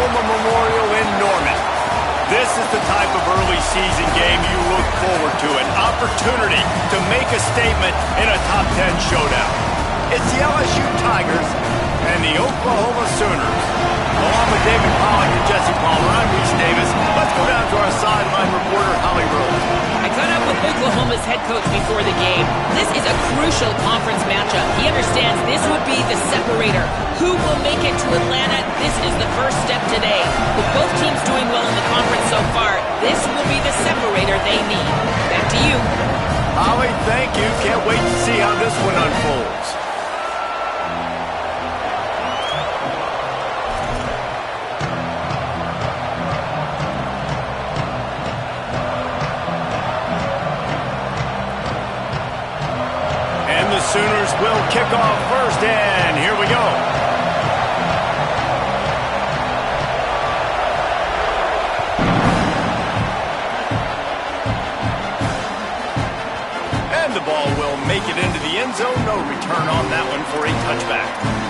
Oklahoma Memorial in Norman. This is the type of early season game you look forward to, an opportunity to make a statement in a top 10 showdown. It's the LSU Tigers and the Oklahoma Sooners. Along with David Pollack and Jesse Palmer, I'm Reese Davis. Let's go down to our sideline reporter, Holly Rose. I caught up with Oklahoma's head coach before the game. This is a crucial conference matchup. He understands this would be the separator. Who will make it to Atlanta? This is the first step today. With both teams doing well in the conference so far, this will be the separator they need. Back to you. Holly, thank you. Can't wait to see how this one unfolds. The Sooners will kick off first, and here we go. And the ball will make it into the end zone. No return on that one for a touchback.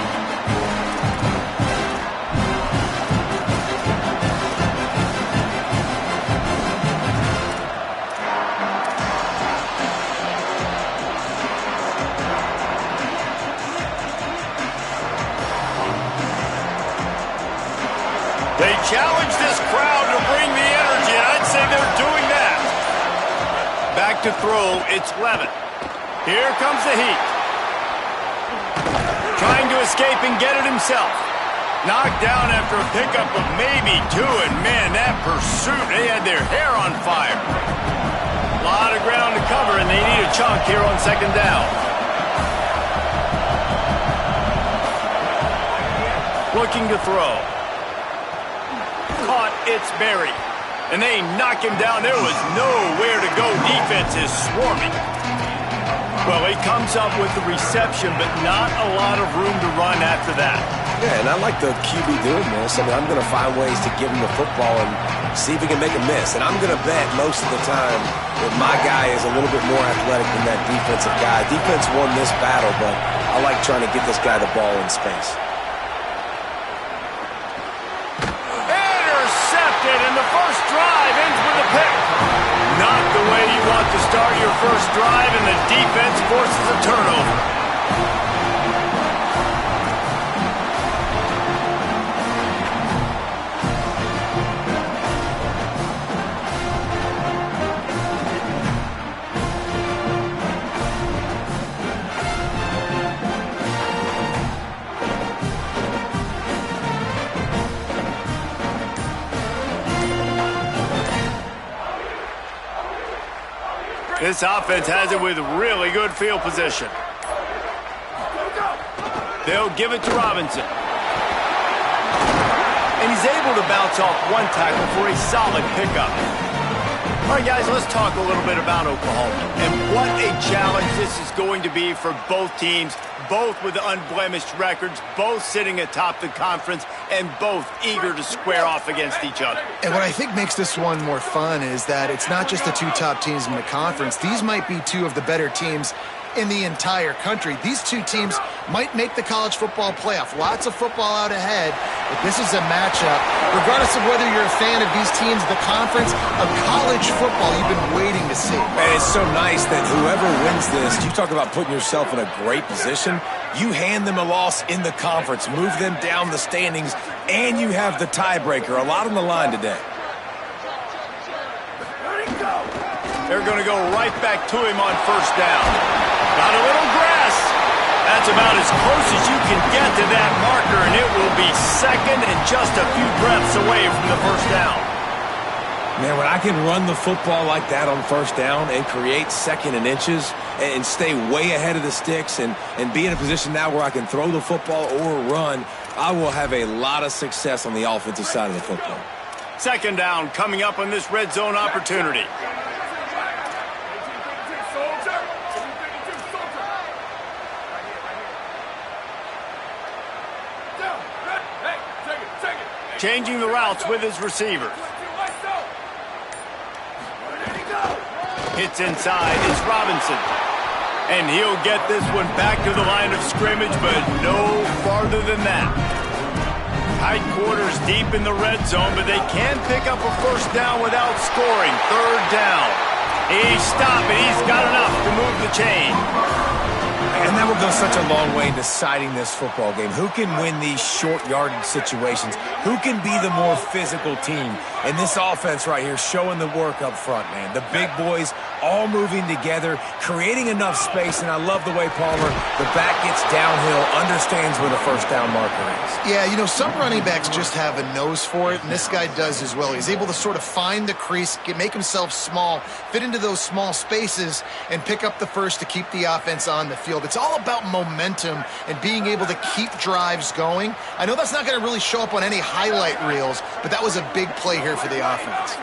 They challenge this crowd to bring the energy, and I'd say they're doing that. Back to throw, it's Levin. Here comes the heat. Trying to escape and get it himself. Knocked down after a pickup of maybe two, and man, that pursuit, they had their hair on fire. A lot of ground to cover, and they need a chunk here on second down. Looking to throw. Caught, it's Berry. And they knock him down. There was nowhere to go. Defense is swarming. Well, he comes up with the reception, but not a lot of room to run after that. Yeah, and I like the QB doing this. I mean, I'm going to find ways to give him the football and see if he can make a miss. And I'm going to bet most of the time that my guy is a little bit more athletic than that defensive guy. Defense won this battle, but I like trying to get this guy the ball in space. And the first drive ends with a pick. Not the way you want to start your first drive, and the defense forces a turnover. This offense has it with really good field position. They'll give it to Robinson. And he's able to bounce off one tackle for a solid pickup. All right, guys, let's talk a little bit about Oklahoma and what a challenge this is going to be for both teams, both with unblemished records, both sitting atop the conference, and both eager to square off against each other. And what I think makes this one more fun is that it's not just the two top teams in the conference. These might be two of the better teams in the entire country. These two teams might make the college football playoff. Lots of football out ahead, but this is a matchup, regardless of whether you're a fan of these teams, the conference, of college football you've been waiting to see. Man, it's so nice that whoever wins this, you talk about putting yourself in a great position, you hand them a loss in the conference, move them down the standings, and you have the tiebreaker. A lot on the line today. They're going to go right back to him on first down. Got a little grass. That's about as close as you can get to that marker, and it will be second and just a few breaths away from the first down. Man, when I can run the football like that on first down and create second and inches and stay way ahead of the sticks and be in a position now where I can throw the football or run, I will have a lot of success on the offensive side of the football. Second down coming up on this red zone opportunity. Changing the routes with his receivers. Hits inside is Robinson. And he'll get this one back to the line of scrimmage, but no farther than that. Tight quarters deep in the red zone, but they can pick up a first down without scoring. Third down. He's stopping. He's got enough to move the chain. And that will go such a long way in deciding this football game. Who can win these short yardage situations? Who can be the more physical team? And this offense right here showing the work up front, man. The big boys all moving together, creating enough space. And I love the way Palmer, the back gets downhill, understands where the first down marker is. Yeah, you know, some running backs just have a nose for it, and this guy does as well. He's able to sort of find the crease, make himself small, fit into those small spaces, and pick up the first to keep the offense on the field. It's all about momentum and being able to keep drives going. I know that's not going to really show up on any highlight reels, but that was a big play here for the offense.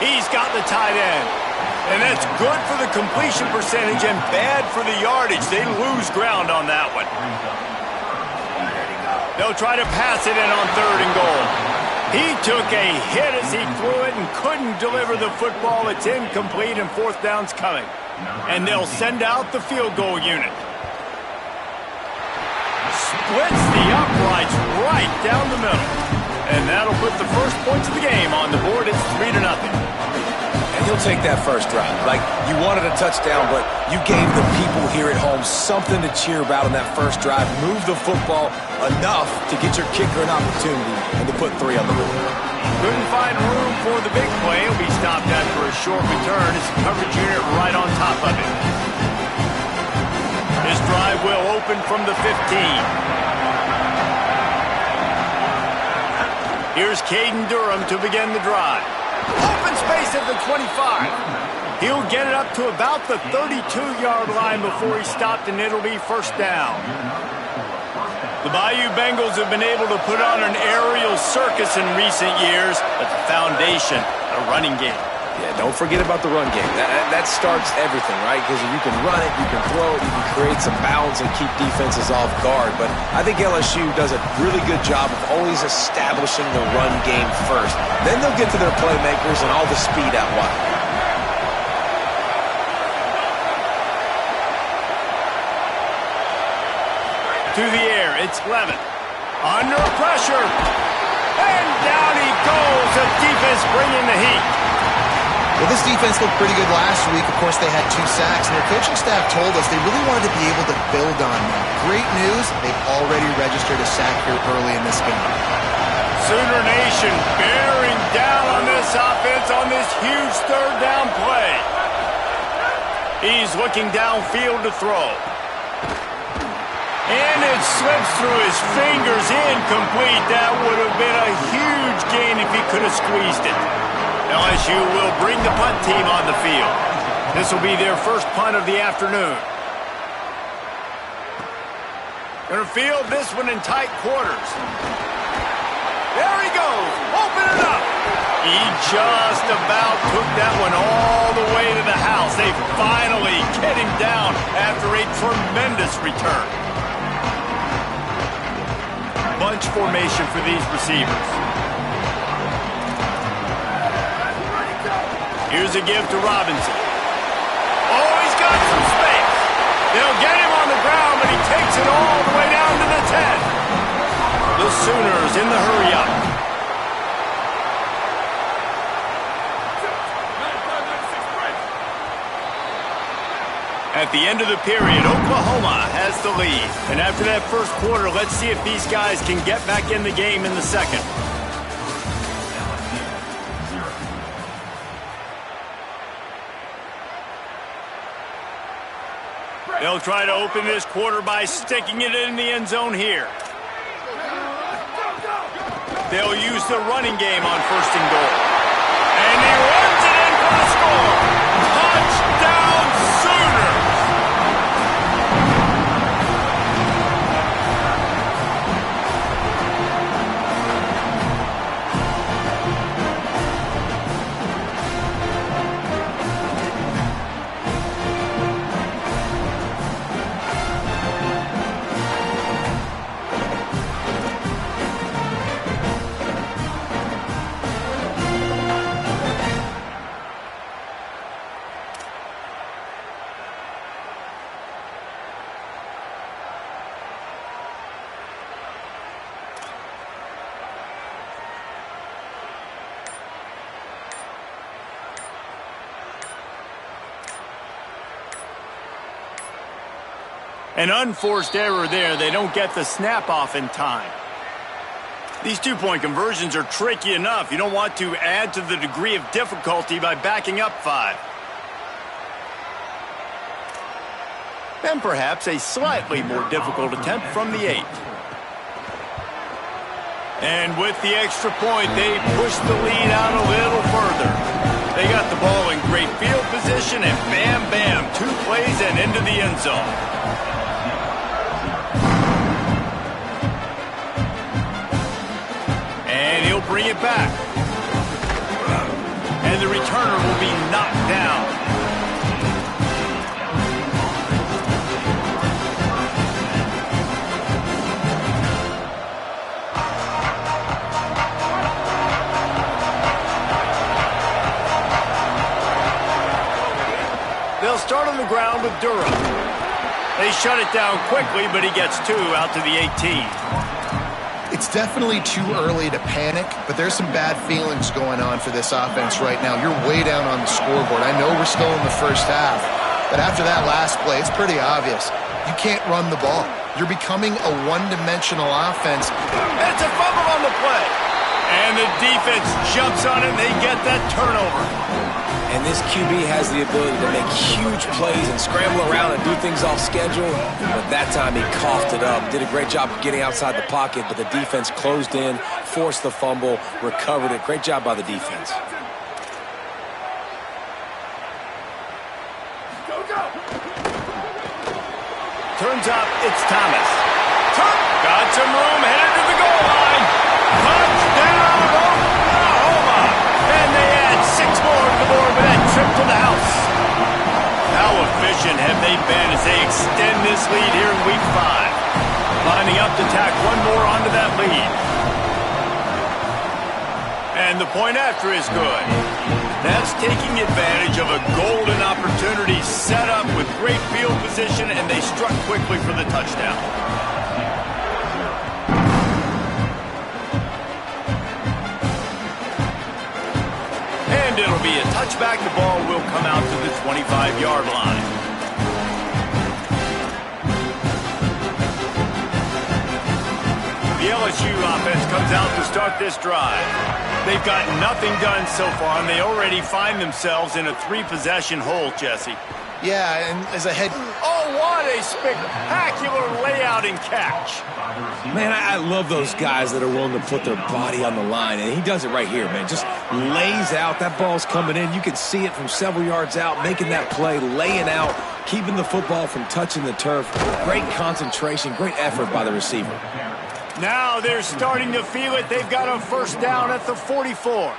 He's got the tight end. And that's good for the completion percentage and bad for the yardage. They lose ground on that one. They'll try to pass it in on 3rd and goal. He took a hit as he threw it and couldn't deliver the football. It's incomplete and 4th down's coming. And they'll send out the field goal unit. Splits the uprights right down the middle. And that'll put the first points of the game on the board. It's 3-0. And he'll take that first drive. Like, you wanted a touchdown, but you gave the people here at home something to cheer about in that first drive. Move the football enough to get your kicker an opportunity and to put 3 on the board. Couldn't find room for the big play. He'll be stopped after a short return. His coverage unit right on top of it. This drive will open from the 15. Here's Caden Durham to begin the drive. Open space at the 25. He'll get it up to about the 32-yard line before he's stopped, and it'll be first down. The Bayou Bengals have been able to put on an aerial circus in recent years, but the foundation, a running game. Yeah, don't forget about the run game. That starts everything, right? Because you can run it, you can throw it, you can create some balance and keep defenses off guard. But I think LSU does a really good job of always establishing the run game first. Then they'll get to their playmakers and all the speed out wide. To the air, it's Levin. Under pressure. And down he goes. The defense bringing the heat. Well, this defense looked pretty good last week. Of course, they had 2 sacks, and their coaching staff told us they really wanted to be able to build on that. Great news, they've already registered a sack here early in this game. Sooner Nation bearing down on this offense on this huge 3rd down play. He's looking downfield to throw. And it slips through his fingers, incomplete. That would have been a huge gain if he could have squeezed it. LSU will bring the punt team on the field. This will be their first punt of the afternoon. Gonna field this one in tight quarters. There he goes, open it up. He just about took that one all the way to the house. They finally get him down after a tremendous return. Bunch formation for these receivers. Here's a give to Robinson. Oh, he's got some space. They'll get him on the ground, but he takes it all the way down to the 10. The Sooners in the hurry-up. At the end of the period, Oklahoma has the lead. And after that first quarter, let's see if these guys can get back in the game in the second. They'll try to open this quarter by sticking it in the end zone here. They'll use the running game on 1st and goal. And he runs it in for the score. Touchdown Sooners! An unforced error there. They don't get the snap off in time. These two-point conversions are tricky enough. You don't want to add to the degree of difficulty by backing up 5. And perhaps a slightly more difficult attempt from the 8. And with the extra point, they push the lead out a little further. They got the ball in great field position, and bam, bam, 2 plays and into the end zone. And he'll bring it back. And the returner will be knocked down. They'll start on the ground with Durham. They shut it down quickly, but he gets 2 out to the 18. It's definitely too early to panic, but there's some bad feelings going on for this offense right now. You're way down on the scoreboard. I know we're still in the first half, but after that last play, it's pretty obvious. You can't run the ball. You're becoming a one-dimensional offense. It's a fumble on the play. And the defense jumps on it, and they get that turnover. And this QB has the ability to make huge plays and scramble around and do things off schedule. But that time he coughed it up. Did a great job of getting outside the pocket, but the defense closed in, forced the fumble, recovered it. Great job by the defense. Turns up, it's Thomas. Got some room, headed to the goal line. Touchdown, Oklahoma! And they add 6 more to the board with that trip to the house. How efficient have they been as they extend this lead here in Week 5? Lining up to tack 1 more onto that lead. And the point after is good. That's taking advantage of a golden opportunity set up with great field position, and they struck quickly for the touchdown. And it'll be a touchback. The ball will come out to the 25-yard line. The LSU offense comes out to start this drive. They've got nothing done so far, and they already find themselves in a 3-possession hole, Jesse. Yeah, and as a head... Oh, what a spectacular layout and catch. Man, I love those guys that are willing to put their body on the line, and he does it right here, man. Just lays out. That ball's coming in. You can see it from several yards out, making that play, laying out, keeping the football from touching the turf. Great concentration, great effort by the receiver. Now they're starting to feel it. They've got a first down at the 44.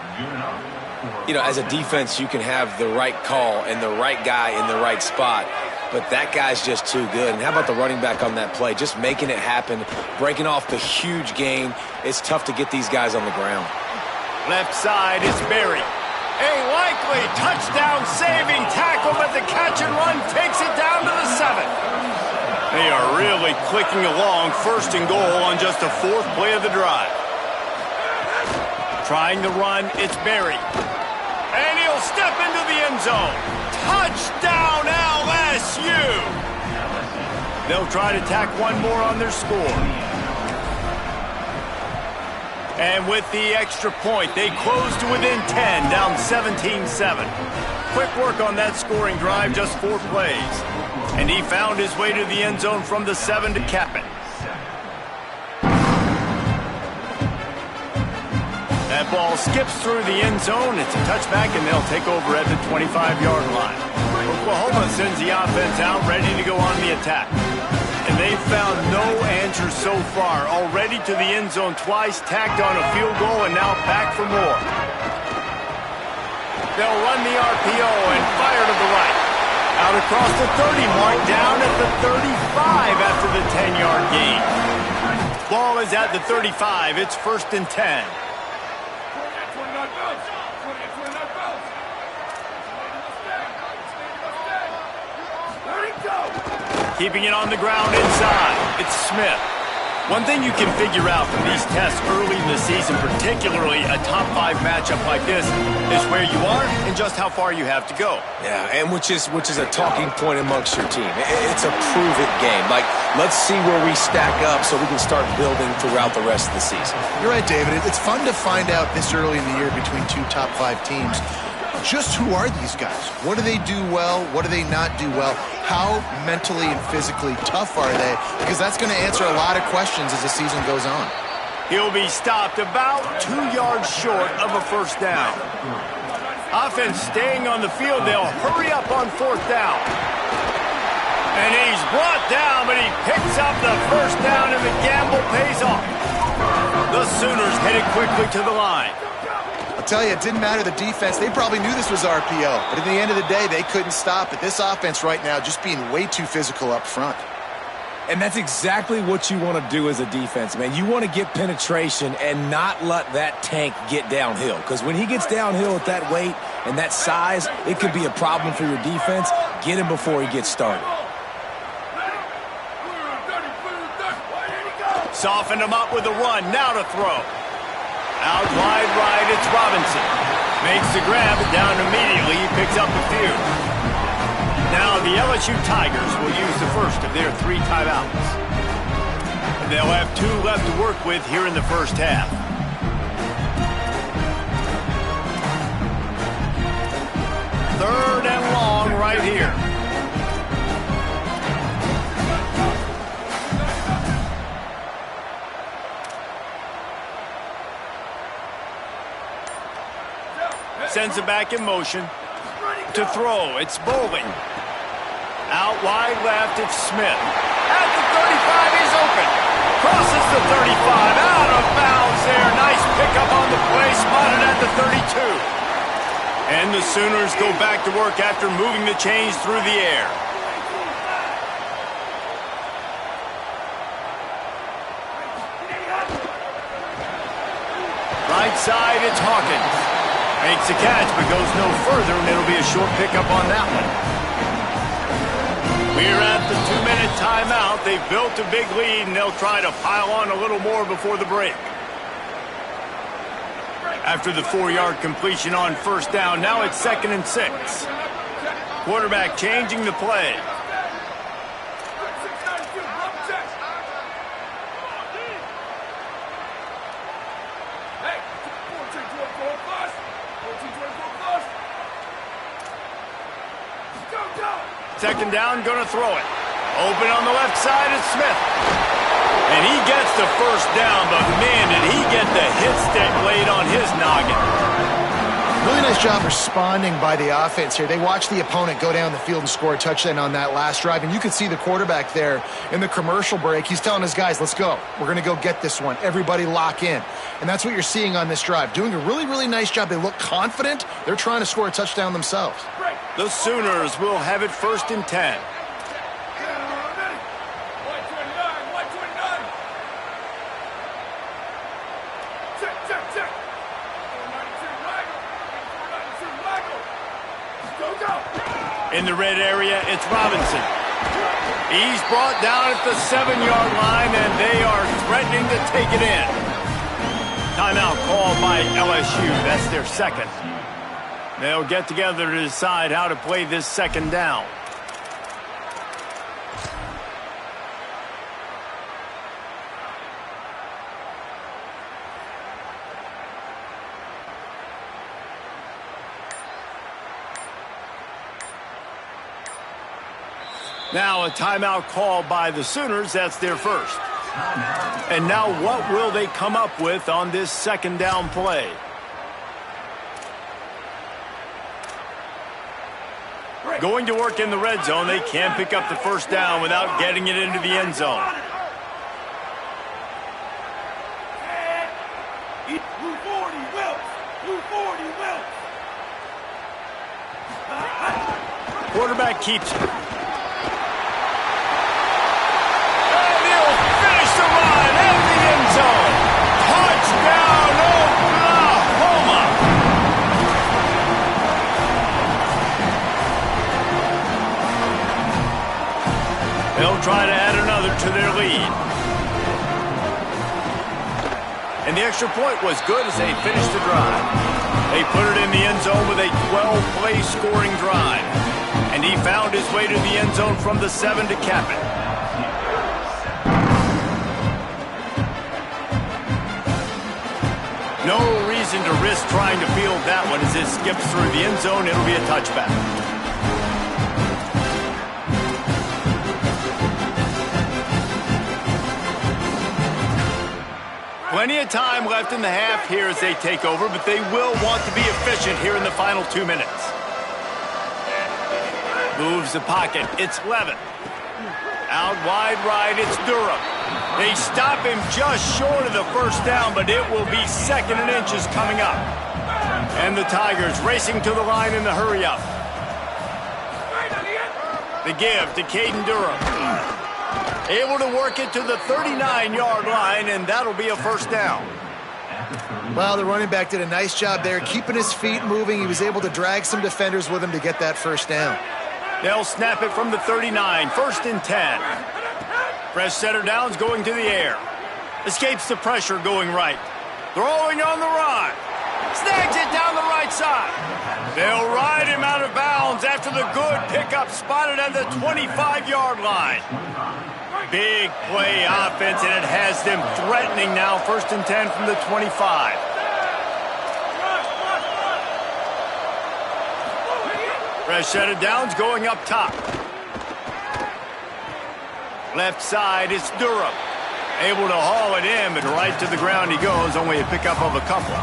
You know, as a defense, you can have the right call and the right guy in the right spot, but that guy's just too good. And how about the running back on that play? Just making it happen, breaking off the huge gain. It's tough to get these guys on the ground. Left side is Berry. A likely touchdown-saving tackle, but the catch and run takes it down to the 7. They are really clicking along, first and goal on just the 4th play of the drive. Trying to run, it's Berry. And he'll step into the end zone. Touchdown, LSU! They'll try to tack 1 more on their score. And with the extra point, they close to within 10, down 17-7. Quick work on that scoring drive, just 4 plays. And he found his way to the end zone from the 7 to cap it. That ball skips through the end zone. It's a touchback, and they'll take over at the 25-yard line. Oklahoma sends the offense out, ready to go on the attack. And they've found no answer so far. Already to the end zone twice, tacked on a field goal, and now back for more. They'll run the RPO and fire to the right. Out across the 30 mark, down at the 35 after the 10-yard gain. Ball is at the 35. It's 1st and 10. Keeping it on the ground inside. It's Smith. One thing you can figure out from these tests early in the season, particularly a top 5 matchup like this, is where you are and just how far you have to go. Yeah, and which is a talking point amongst your team. It's a prove-it game. Like, let's see where we stack up so we can start building throughout the rest of the season. You're right, David. It's fun to find out this early in the year between 2 top 5 teams. Just who are these guys? What do they do well? What do they not do well? How mentally and physically tough are they? Because that's going to answer a lot of questions as the season goes on. He'll be stopped about 2 yards short of a first down. Offense staying on the field. They'll hurry up on 4th down. And he's brought down, but he picks up the first down, and the gamble pays off. The Sooners headed quickly to the line. I'll tell you, it didn't matter the defense. They probably knew this was RPO. But at the end of the day, they couldn't stop it. This offense right now just being way too physical up front. And that's exactly what you want to do as a defense, man. You want to get penetration and not let that tank get downhill. Because when he gets downhill at that weight and that size, it could be a problem for your defense. Get him before he gets started. Softened him up with a run. Now to throw. Out wide right, it's Robinson. Makes the grab, down immediately. He picks up a few. Now the LSU Tigers will use the first of their 3 timeouts. They'll have 2 left to work with here in the first half. Third and long right here. Sends it back in motion. To throw, it's Bowling. Out wide left, it's Smith. At the 35, he's open. Crosses the 35, out of bounds there. Nice pickup on the play, spotted at the 32. And the Sooners go back to work after moving the chains through the air. Right side, it's Hawkins. Makes the catch, but goes no further, and it'll be a short pickup on that one. We're at the 2-minute timeout. They've built a big lead, and they'll try to pile on a little more before the break. After the 4-yard completion on first down, now it's 2nd and 6. Quarterback changing the play. Second down, going to throw it. Open on the left side, it's Smith. And he gets the first down, but man, did he get the hit stick laid on his noggin. Really nice job responding by the offense here. They watched the opponent go down the field and score a touchdown on that last drive, and you could see the quarterback there in the commercial break. He's telling his guys, let's go. We're going to go get this one. Everybody lock in. And that's what you're seeing on this drive. Doing a really, really nice job. They look confident. They're trying to score a touchdown themselves. The Sooners will have it 1st and 10. In the red area, it's Robinson. He's brought down at the 7-yard line, and they are threatening to take it in. Timeout called by LSU. That's their 2nd. They'll get together to decide how to play this 2nd down. Now a timeout called by the Sooners. That's their first. And now what will they come up with on this 2nd down play? Going to work in the red zone. They can pick up the first down without getting it into the end zone. Quarterback keeps it. And he'll finish the run in the end zone. Touchdown, Oklahoma! They'll try to add another to their lead. And the extra point was good as they finished the drive. They put it in the end zone with a 12-play scoring drive. And he found his way to the end zone from the 7 to cap it. No reason to risk trying to field that one as it skips through the end zone. It'll be a touchback. Plenty of time left in the half here as they take over, but they will want to be efficient here in the final 2 minutes. Moves the pocket. It's Levin. Out wide right, it's Durham. They stop him just short of the first down, but it will be 2nd and inches coming up. And the Tigers racing to the line in the hurry-up. The give to Caden Durham. Able to work it to the 39-yard line, and that'll be a first down. Well, the running back did a nice job there, keeping his feet moving. He was able to drag some defenders with him to get that first down. They'll snap it from the 39, 1st and 10. Fresh setter downs going to the air. Escapes the pressure going right. Throwing on the run. Snags it down the right side. They'll ride him out of bounds after the good pickup spotted at the 25-yard line. Big play offense, and it has them threatening now. 1st and 10 from the 25. Fresh set of downs going up top. Left side, it's Durham. Able to haul it in, but right to the ground he goes. Only a pickup of a couple.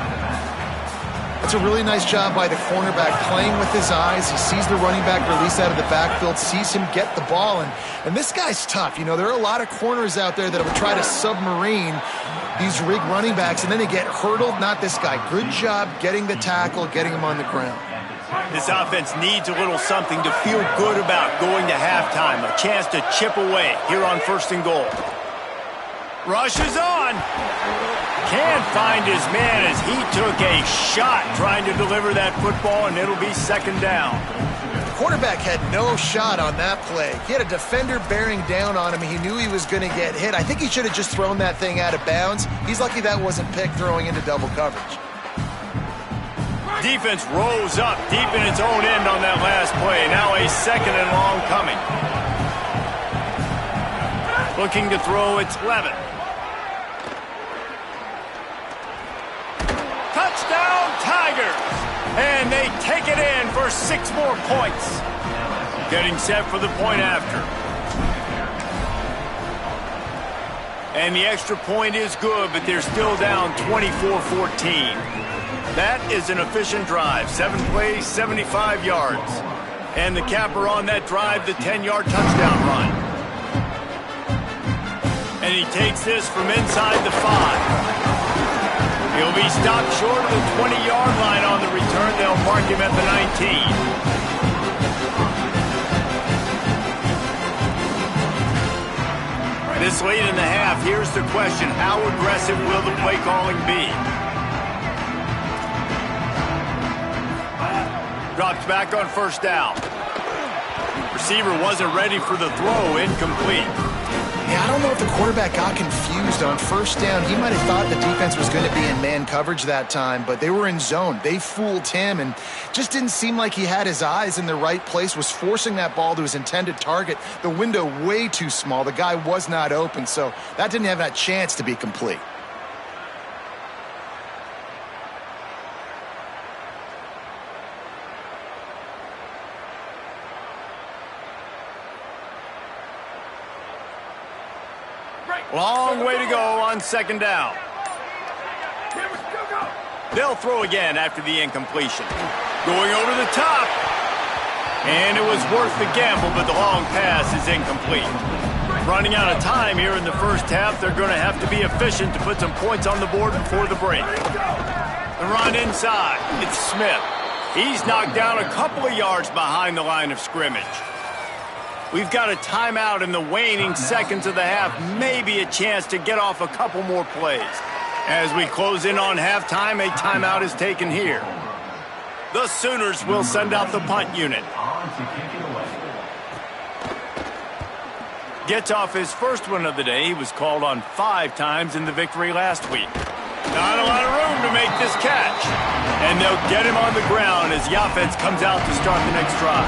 It's a really nice job by the cornerback playing with his eyes. He sees the running back release out of the backfield, sees him get the ball, and this guy's tough. You know, there are a lot of corners out there that will try to submarine these rig running backs, and then they get hurdled. Not this guy. Good job getting the tackle, getting him on the ground. This offense needs a little something to feel good about going to halftime. A chance to chip away here on 1st and goal. Rushes on. Can't find his man as he took a shot trying to deliver that football, and it'll be 2nd down. The quarterback had no shot on that play. He had a defender bearing down on him. He knew he was going to get hit. I think he should have just thrown that thing out of bounds. He's lucky that wasn't picked throwing into double coverage. Defense rose up deep in its own end on that last play. Now a 2nd and long coming. Looking to throw, it's Levin. Touchdown, Tigers! And they take it in for 6 more points. Getting set for the point after. And the extra point is good, but they're still down 24-14. That is an efficient drive. 7 plays, 75 yards. And the capper on that drive, the 10-yard touchdown run. And he takes this from inside the 5. He'll be stopped short of the 20-yard line on the return. They'll mark him at the 19. This late in the half, here's the question. How aggressive will the play calling be? Drops back on 1st down. Receiver wasn't ready for the throw. Incomplete. Yeah, I don't know if the quarterback got confused on 1st down. He might have thought the defense was going to be in man coverage that time, but they were in zone. They fooled him and just didn't seem like he had his eyes in the right place, was forcing that ball to his intended target. The window way too small. The guy was not open, so that didn't have that chance to be complete. Long way to go on 2nd down. They'll throw again after the incompletion. Going over the top. And it was worth the gamble, but the long pass is incomplete. Running out of time here in the first half. They're going to have to be efficient to put some points on the board before the break. The run inside. It's Smith. He's knocked down a couple of yards behind the line of scrimmage. We've got a timeout in the waning seconds of the half. Maybe a chance to get off a couple more plays. As we close in on halftime, a timeout is taken here. The Sooners will send out the punt unit. Gets off his first one of the day. He was called on 5 times in the victory last week. Not a lot of room to make this catch. And they'll get him on the ground as the offense comes out to start the next drive.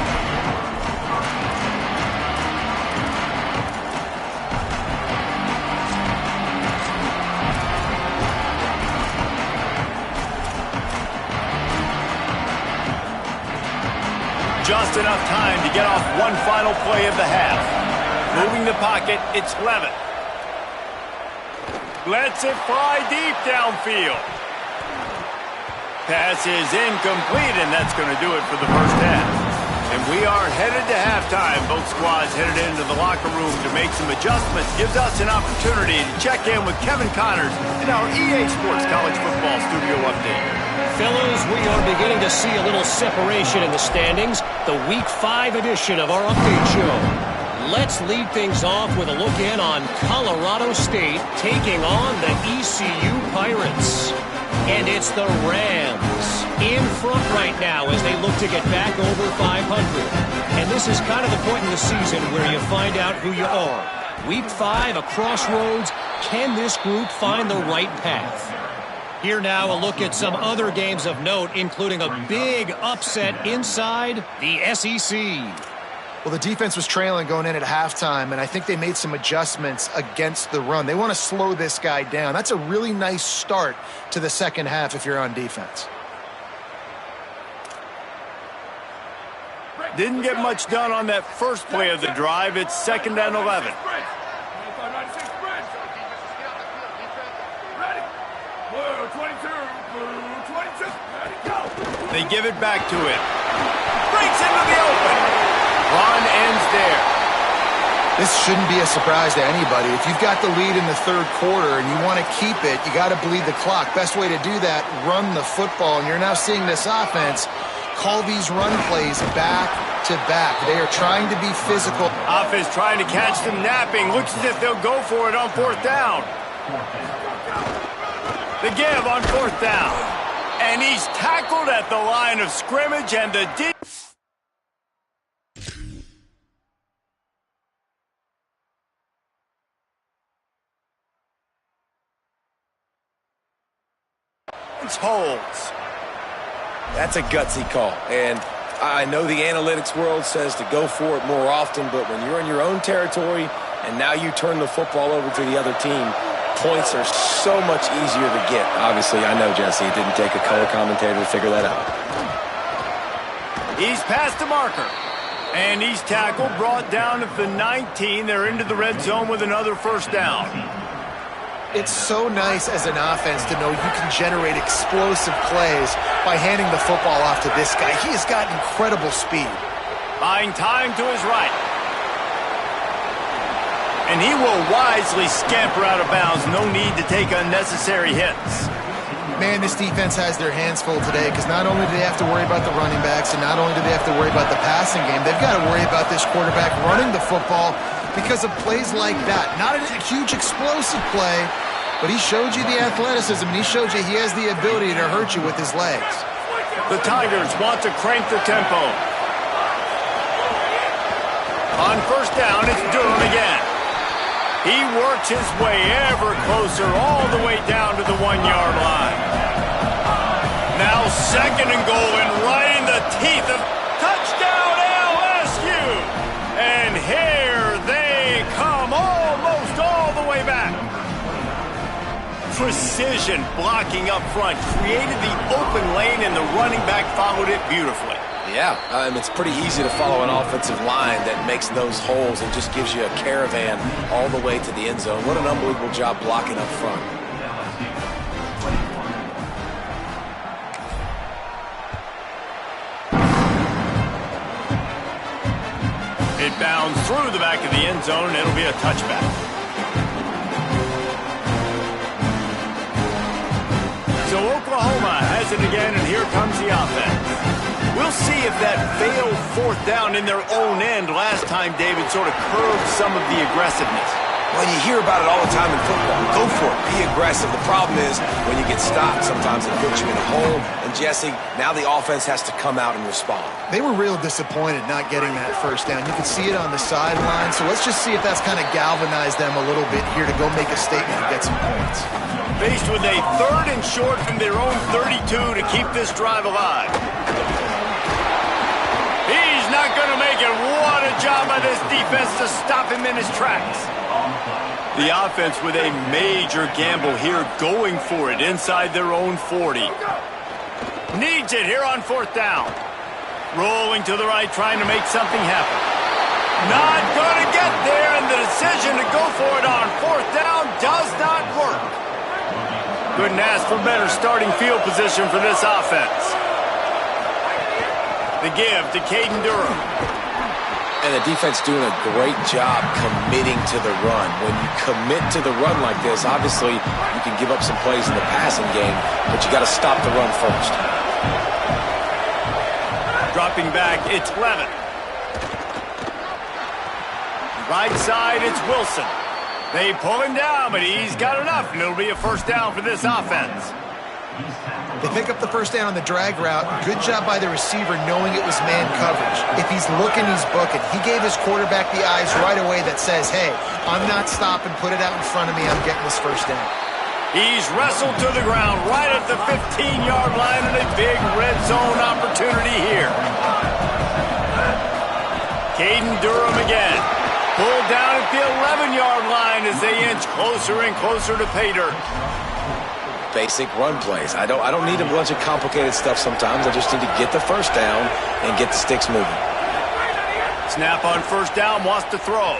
Just enough time to get off one final play of the half. Moving the pocket, it's Levin. Lets it fly deep downfield. Pass is incomplete, and that's going to do it for the first half. And we are headed to halftime. Both squads headed into the locker room to make some adjustments. Gives us an opportunity to check in with Kevin Connors in our EA Sports College Football Studio Update. Fellas, we are beginning to see a little separation in the standings. The Week 5 edition of our update show. Let's lead things off with a look in on Colorado State taking on the ECU Pirates. And it's the Rams in front right now as they look to get back over 500. And this is kind of the point in the season where you find out who you are. Week 5, a crossroads. Can this group find the right path? Here now, a look at some other games of note, including a big upset inside the SEC. Well, the defense was trailing going in at halftime, and I think they made some adjustments against the run. They want to slow this guy down. That's a really nice start to the second half if you're on defense. Didn't get much done on that first play of the drive. It's 2nd and 11. They give it back to him. Breaks into the open. Run ends there. This shouldn't be a surprise to anybody. If you've got the lead in the third quarter and you want to keep it, you got to bleed the clock. Best way to do that, run the football. And you're now seeing this offense call these run plays back to back. They are trying to be physical. Offense trying to catch them napping. Looks as if they'll go for it on 4th down. The give on 4th down. And he's tackled at the line of scrimmage, and the defense holds. That's a gutsy call. And I know the analytics world says to go for it more often, but when you're in your own territory and now you turn the football over to the other team, points are so much easier to get. Obviously, I know, Jesse, it didn't take a color commentator to figure that out. He's past the marker. And he's tackled, brought down at the 19. They're into the red zone with another first down. It's so nice as an offense to know you can generate explosive plays by handing the football off to this guy. He has got incredible speed. Buying time to his right. And he will wisely scamper out of bounds. No need to take unnecessary hits. Man, this defense has their hands full today because not only do they have to worry about the running backs and not only do they have to worry about the passing game, they've got to worry about this quarterback running the football because of plays like that. Not a huge explosive play, but he showed you the athleticism and he showed you he has the ability to hurt you with his legs. The Tigers want to crank the tempo. On first down, it's Durham again. He works his way ever closer all the way down to the 1-yard line. Now 2nd and goal and right in the teeth of touchdown LSU. And here they come almost all the way back. Precision blocking up front created the open lane and the running back followed it beautifully. Yeah, it's pretty easy to follow an offensive line that makes those holes and just gives you a caravan all the way to the end zone. What an unbelievable job blocking up front. It bounds through the back of the end zone, and it'll be a touchback. So Oklahoma has it again, and here comes the offense. We'll see if that failed 4th down in their own end last time, David, sort of curbed some of the aggressiveness. Well, you hear about it all the time in football. Go for it. Be aggressive. The problem is when you get stopped, sometimes it puts you in a hole. And, Jesse, now the offense has to come out and respond. They were real disappointed not getting that first down. You could see it on the sideline. So let's just see if that's kind of galvanized them a little bit here to go make a statement and get some points. Faced with a 3rd and short from their own 32 to keep this drive alive. He's not going to make it. What a job by this defense to stop him in his tracks. The offense with a major gamble here, going for it inside their own 40. Needs it here on 4th down. Rolling to the right, trying to make something happen. Not going to get there, and the decision to go for it on 4th down does not work. Couldn't ask for better starting field position for this offense. The give to Caden Durham. And the defense doing a great job committing to the run. When you commit to the run like this, obviously you can give up some plays in the passing game, but you got to stop the run first. Dropping back, it's Levin. Right side, it's Wilson. They pull him down, but he's got enough, and it'll be a 1st down for this offense. They pick up the first down on the drag route. Good job by the receiver knowing it was man coverage. If he's looking, he's booking. He gave his quarterback the eyes right away that says, hey, I'm not stopping. Put it out in front of me. I'm getting this first down. He's wrestled to the ground right at the 15-yard line, and a big red zone opportunity here. Caden Durham again. Pulled down at the 11-yard line as they inch closer and closer to pay dirt. Basic run plays. I don't need a bunch of complicated stuff sometimes. I just need to get the first down and get the sticks moving. Snap on 1st down, wants to throw.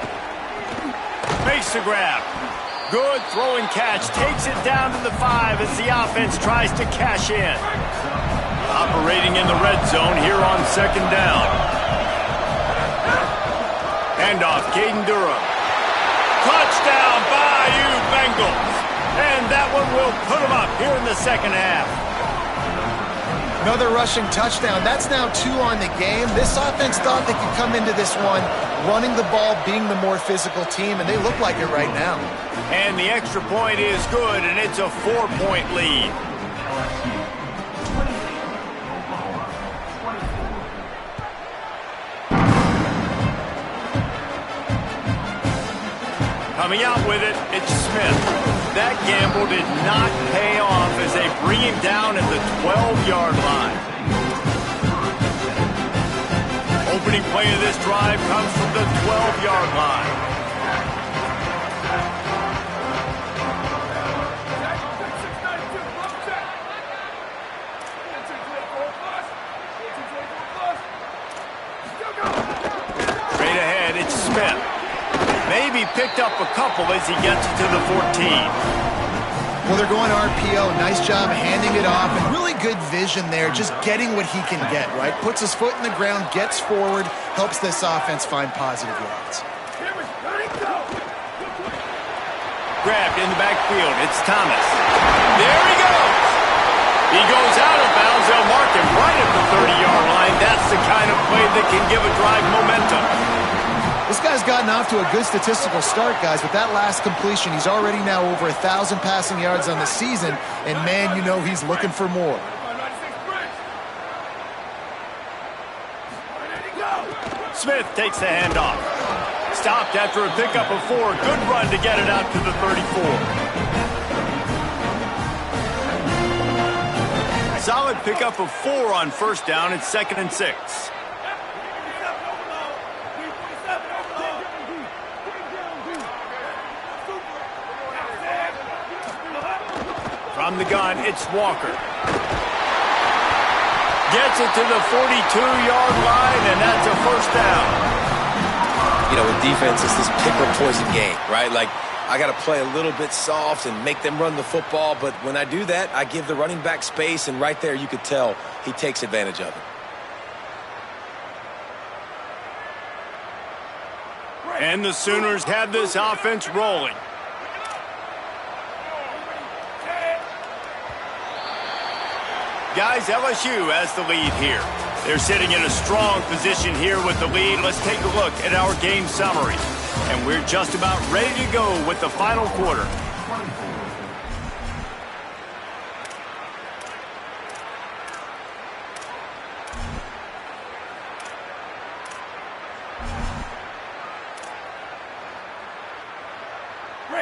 Makes the grab. Good throwing catch. Takes it down to the 5 as the offense tries to cash in. Operating in the red zone here on 2nd down. Handoff, Caden Durham. Touchdown, Bayou Bengals. And that one will put them up here in the 2nd half. Another rushing touchdown. That's now 2 on the game. This offense thought they could come into this one running the ball, being the more physical team, and they look like it right now. And the extra point is good, and it's a 4-point lead. Coming out with it, it's Smith. That gamble did not pay off as they bring him down at the 12-yard line. Opening play of this drive comes from the 12-yard line. Straight ahead, it's Smith. Maybe picked up a couple as he gets it to the 14. Well, they're going RPO. Nice job handing it off, and really good vision there, just getting what he can get, right? Puts his foot in the ground, gets forward, helps this offense find positive yards. Grabbed in the backfield. It's Thomas. There he goes. He goes out of bounds. They'll mark him right at the 30-yard line. That's the kind of play that can give a drive momentum. This guy's gotten off to a good statistical start, guys. With that last completion, he's already now over 1,000 passing yards on the season, and man, you know he's looking for more. Smith takes the handoff. Stopped after a pickup of 4. Good run to get it out to the 34. Solid pickup of 4 on 1st down. It's 2nd and 6. From the gun, it's Walker. Gets it to the 42-yard line, and that's a 1st down. You know, with defense, it's this pick or poison game, right? Like, I got to play a little bit soft and make them run the football, but when I do that, I give the running back space, and right there you could tell he takes advantage of it. And the Sooners have this offense rolling. Guys, LSU has the lead here. They're sitting in a strong position here with the lead. Let's take a look at our game summary. And we're just about ready to go with the final quarter.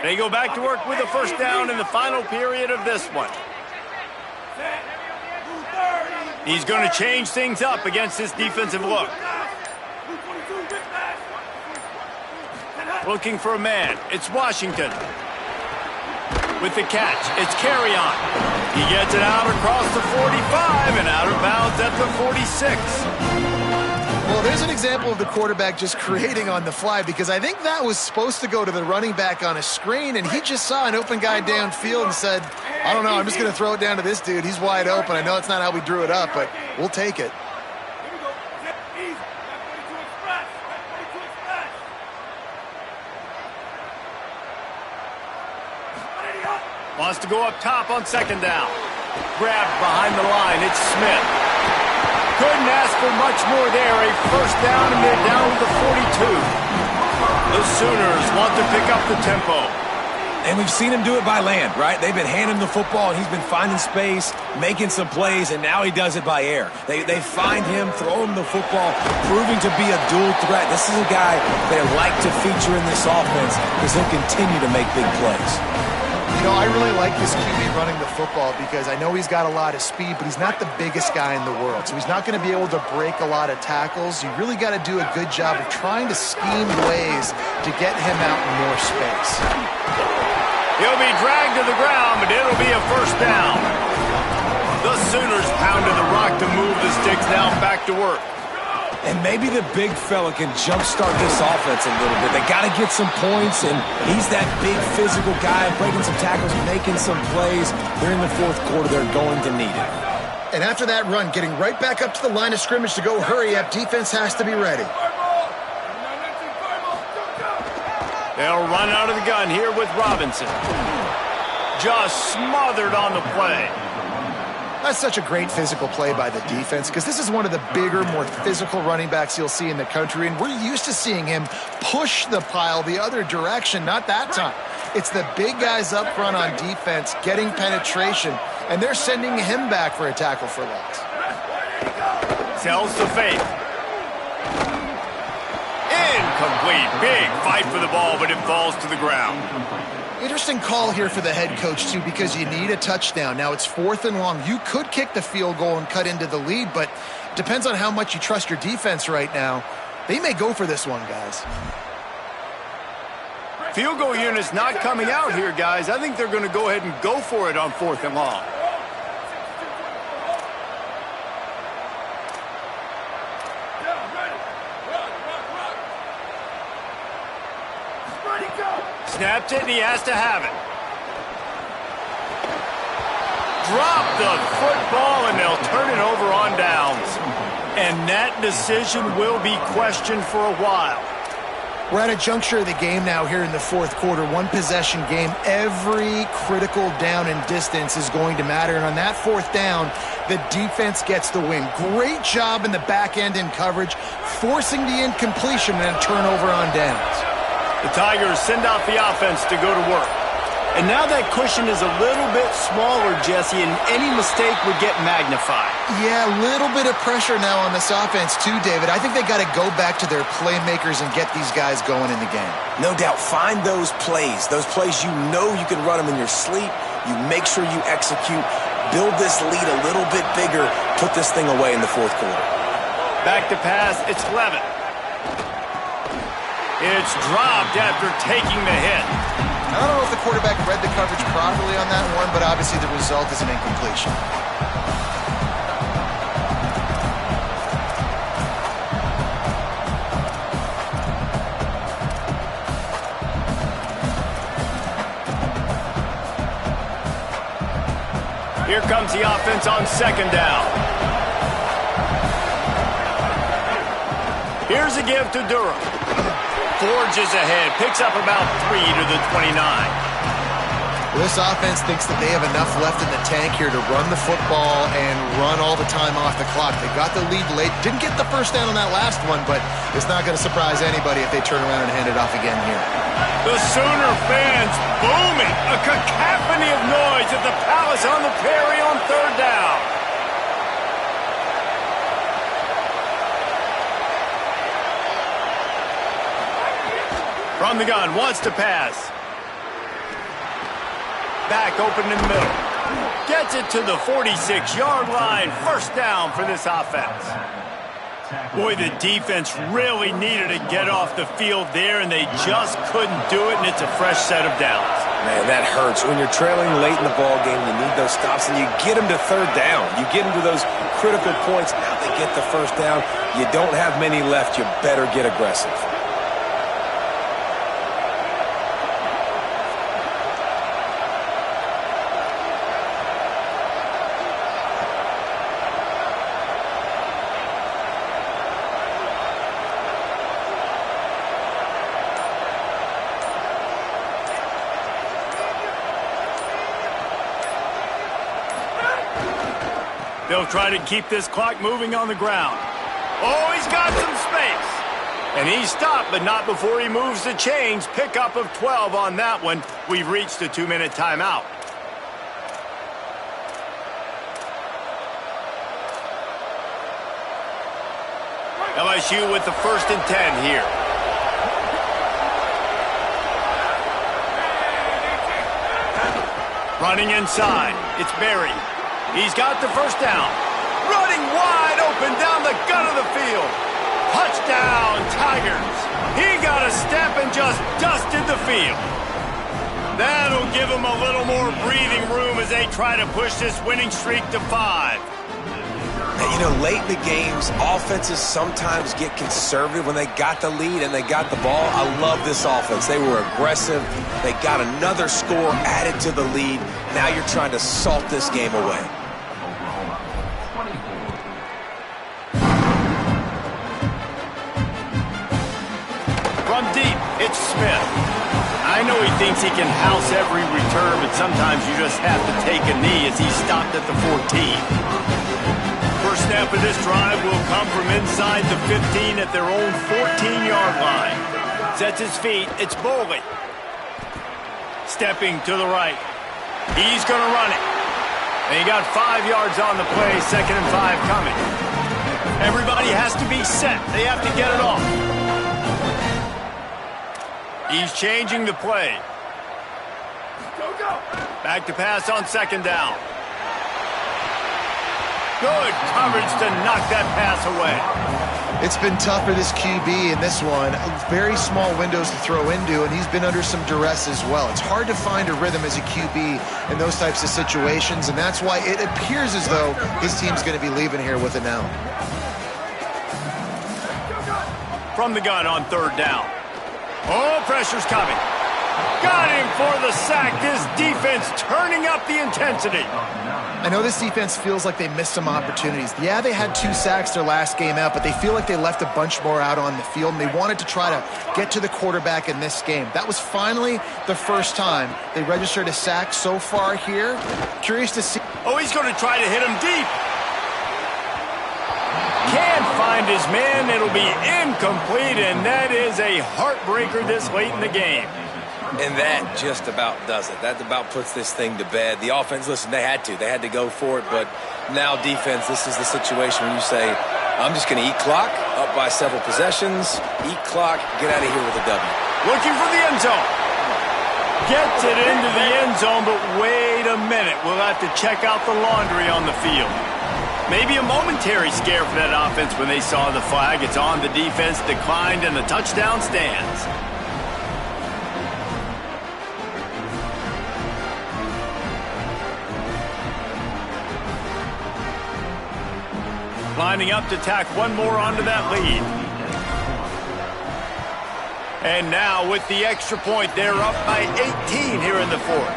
They go back to work with a first down in the final period of this one. He's going to change things up against this defensive look. Looking for a man. It's Washington. With the catch, it's carry on. He gets it out across the 45 and out of bounds at the 46. Well, there's an example of the quarterback just creating on the fly, because I think that was supposed to go to the running back on a screen, and he just saw an open guy downfield and said, I don't know, I'm just going to throw it down to this dude. He's wide open. I know it's not how we drew it up, but we'll take it. Wants to go up top on second down. Grabbed behind the line. It's Smith. Couldn't ask for much more there. A first down, and they're down to the 42. The Sooners want to pick up the tempo. And we've seen him do it by land, right? They've been handing him the football, and he's been finding space, making some plays, and now he does it by air. They find him, throw him the football, proving to be a dual threat. This is a guy they like to feature in this offense because he'll continue to make big plays. You know, I really like this QB running the football because I know he's got a lot of speed, but he's not the biggest guy in the world. So he's not going to be able to break a lot of tackles. You really got to do a good job of trying to scheme ways to get him out in more space. He'll be dragged to the ground, but it'll be a first down. The Sooners pounded the rock to move the sticks, now back to work. And maybe the big fella can jumpstart this offense a little bit. They got to get some points, and he's that big physical guy, breaking some tackles, making some plays. They're in the fourth quarter. They're going to need it. And after that run, getting right back up to the line of scrimmage to go hurry up, defense has to be ready. They'll run out of the gun here with Robinson. Just smothered on the play. That's such a great physical play by the defense because this is one of the bigger, more physical running backs you'll see in the country, and we're used to seeing him push the pile the other direction. Not that time. It's the big guys up front on defense getting penetration, and they're sending him back for a tackle for loss. Tells the fake. Incomplete. Big fight for the ball, but it falls to the ground. Interesting call here for the head coach, too, because you need a touchdown. Now, it's 4th and long. You could kick the field goal and cut into the lead, but it depends on how much you trust your defense right now. They may go for this one, guys. Field goal unit's not coming out here, guys. I think they're going to go ahead and go for it on 4th and long. Snapped it, and he has to have it. Drop the football, and they'll turn it over on downs. And that decision will be questioned for a while. We're at a juncture of the game now here in the fourth quarter. One possession game. Every critical down and distance is going to matter. And on that 4th down, the defense gets the win. Great job in the back end in coverage, forcing the incompletion and a turnover on downs. The Tigers send out the offense to go to work. And now that cushion is a little bit smaller, Jesse, and any mistake would get magnified. Yeah, a little bit of pressure now on this offense too, David. I think they got to go back to their playmakers and get these guys going in the game. No doubt. Find those plays you know you can run them in your sleep. You make sure you execute. Build this lead a little bit bigger. Put this thing away in the fourth quarter. Back to pass. It's Levin. It's dropped after taking the hit. I don't know if the quarterback read the coverage properly on that one, but obviously the result is an incompletion. Here comes the offense on second down. Here's a give to Durham. Forges ahead, picks up about 3 to the 29. Well, this offense thinks that they have enough left in the tank here to run the football and run all the time off the clock. They got the lead late. Didn't get the first down on that last one, but it's not going to surprise anybody if they turn around and hand it off again here. The Sooner fans booming. A cacophony of noise at the Palace on the Prairie on third down. From the gun, wants to pass. Back open in the middle. Gets it to the 46-yard line. First down for this offense. Boy, the defense really needed to get off the field there, and they just couldn't do it, and it's a fresh set of downs. Man, that hurts. When you're trailing late in the ball game, you need those stops, and you get them to third down. You get them to those critical points. Now they get the first down. You don't have many left. You better get aggressive. They'll try to keep this clock moving on the ground. Oh, he's got some space. And he stopped, but not before he moves the chains. Pickup of 12 on that one. We've reached a 2-minute timeout. LSU with the 1st and 10 here. Running inside. It's Berry. He's got the first down. Running wide open down the gut of the field. Touchdown, Tigers. He got a step and just dusted the field. That'll give him a little more breathing room as they try to push this winning streak to 5. And, you know, late in the games, offenses sometimes get conservative when they got the lead and they got the ball. I love this offense. They were aggressive. They got another score added to the lead. Now you're trying to salt this game away. From deep, it's Smith. I know he thinks he can house every return, but sometimes you just have to take a knee as he stopped at the 14. First snap of this drive will come from inside the 15 at their own 14-yard line. Sets his feet. It's Boley. Stepping to the right. He's going to run it. And he got 5 yards on the play. 2nd and 5 coming. Everybody has to be set. They have to get it off. He's changing the play. Back to pass on 2nd down. Good coverage to knock that pass away. It's been tough for this QB in this one. Very small windows to throw into, and he's been under some duress as well. It's hard to find a rhythm as a QB in those types of situations, and that's why it appears as though his team's going to be leaving here with it now. From the gun on 3rd down. Oh, pressure's coming. Got him for the sack. This defense turning up the intensity. I know this defense feels like they missed some opportunities. Yeah, they had 2 sacks their last game out, but they feel like they left a bunch more out on the field, and they wanted to try to get to the quarterback in this game. That was finally the first time they registered a sack so far here. Curious to see. Oh, he's going to try to hit him deep. Can't find his man. It'll be incomplete, and that is a heartbreaker this late in the game. And that just about does it. That about puts this thing to bed. The offense, listen, they had to go for it, but now defense, this is the situation when you say, I'm just going to eat clock, up by several possessions, eat clock, get out of here with a W. Looking for the end zone. Gets it into the end zone, but wait a minute. We'll have to check out the laundry on the field. Maybe a momentary scare for that offense when they saw the flag. It's on, the defense declined, and the touchdown stands. Lining up to tack one more onto that lead. And now with the extra point, they're up by 18 here in the 4th.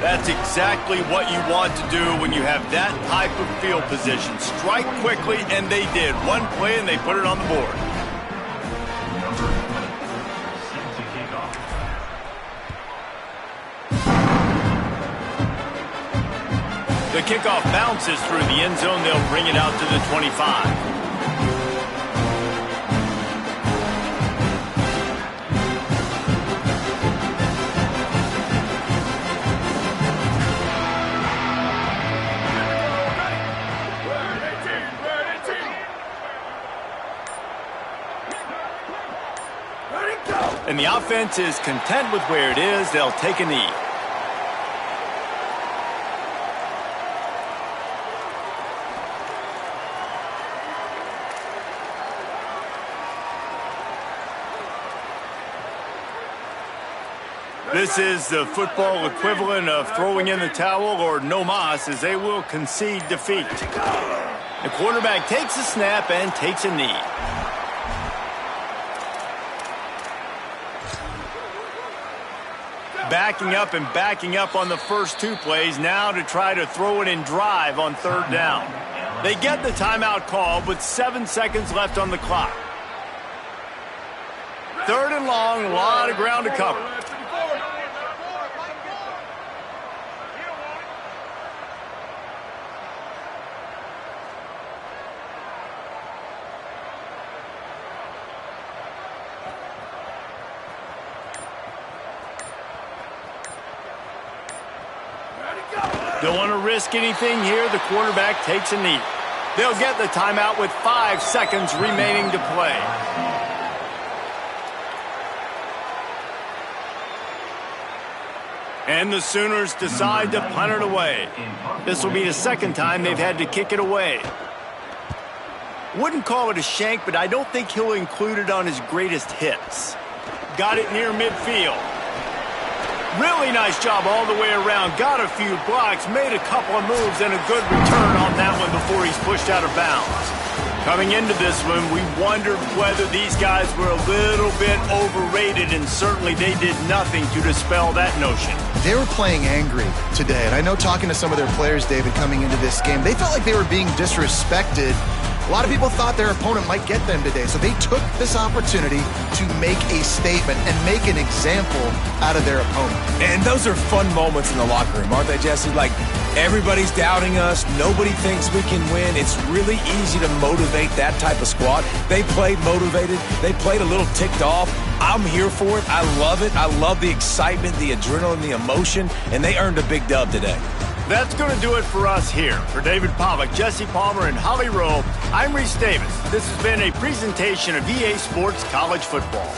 That's exactly what you want to do when you have that type of field position. Strike quickly, and they did. One play, and they put it on the board. The kickoff bounces through the end zone. They'll bring it out to the 25. And the offense is content with where it is. They'll take a knee. This is the football equivalent of throwing in the towel or no mas, as they will concede defeat. The quarterback takes a snap and takes a knee. Backing up on the first two plays now to try to throw it in drive on third down. They get the timeout called with 7 seconds left on the clock. Third and long, a lot of ground to cover. Don't want to risk anything here. The quarterback takes a knee. They'll get the timeout with 5 seconds remaining to play. And the Sooners decide to punt it away. This will be the second time they've had to kick it away. Wouldn't call it a shank, but I don't think he'll include it on his greatest hits. Got it near midfield. Really nice job all the way around. Got a few blocks, made a couple of moves, and a good return on that one before he's pushed out of bounds. Coming into this one, we wondered whether these guys were a little bit overrated, and certainly they did nothing to dispel that notion. They were playing angry today, and I know talking to some of their players, David, coming into this game, they felt like they were being disrespected. A lot of people thought their opponent might get them today, so they took this opportunity to make a statement and make an example out of their opponent. And those are fun moments in the locker room, aren't they, Jesse? Like, everybody's doubting us. Nobody thinks we can win. It's really easy to motivate that type of squad. They played motivated. They played a little ticked off. I'm here for it. I love it. I love the excitement, the adrenaline, the emotion, and they earned a big dub today. That's going to do it for us here. For David Pollack, Jesse Palmer, and Holly Rowe, I'm Reese Davis. This has been a presentation of EA Sports College Football.